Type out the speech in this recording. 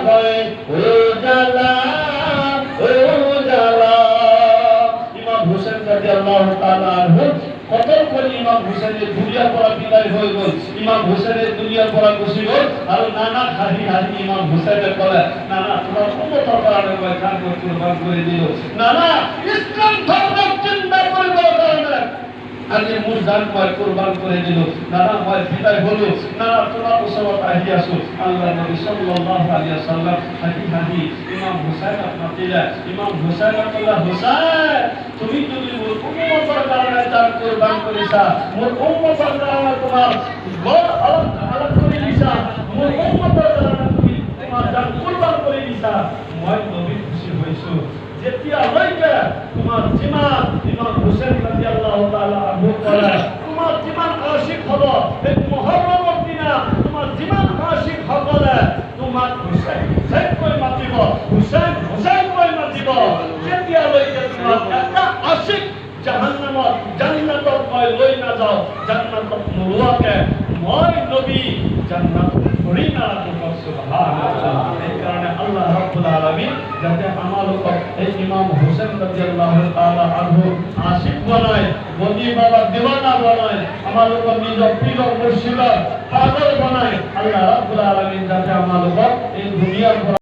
হয় উজালা উজালা। ইমাম হোসেন রাদিয়াল্লাহু তাআলা আনহু কতল করে ইমাম হোসেনের দুনিয়ার পরা বিদায় হয়ে গেল। ইমাম হোসেনের দুনিয়ার পরা খুশি হল আর নানা হাসি হাসি ইমাম হোসেনের বলে নানা তোমার উম্মতের কারণে ভাই খান করে কুরবান করে দিল। নানা ইসলাম ধর্ম চিন্তা করে কারণে আজকে মূল জান ভাই কুরবান করে দিল। নানা ভাই বিদায় হলো। নানা তোমার উসওয়াত আহি আসো আল্লাহ নবী সাল্লাল্লাহু আলাইহি ওয়াসাল্লাম হাসি হাসি ইমাম হোসেন আপনার দিলা ইমাম হোসেন আল্লাহ হোসেন তুমি যদি মোর উম্মতের কারণে জান কুরবান করিসা মোর উম্মতের কারণে তোমার ঘর আলাদা করে দিছা মোর উম্মতের কারণে তুমি তোমার জান কুরবান করে দিছা মই নবী খুশি হইছো। যেতিয়া হইকে তোমার জিমান ইমাম হোসেন রাদিয়াল্লাহু তাআলা আনহু করে তোমার জিমান আশিক হলো এই মুহররমের দিনা তোমার জিমান আশিক হলে তোমার হোসেন হোসেন কই মাতিব হোসেন হোসেন কই মাতিব। যেতিয়া হইকে তোমার একটা আশিক জাহান্নামত জান্নাতত মই লই না যাও জান্নাতত নরুয়াকে মই নবী জান্নাত করি না তোমার সুবহানাল্লাহ। এই কারণে আল্লাহ রাব্বুল আলামিন যাতে আমাদের এই ইমাম হোসেন রাদিয়াল্লাহু তাআলা আনহু আশিক বানায় বদি বাবা দিওয়ানা বানায় আমাদের নিজ পীর মুর্শিদ পাগল বানায় আল্লাহ রাব্বুল আলামিন যাতে আমাদের এই দুনিয়ার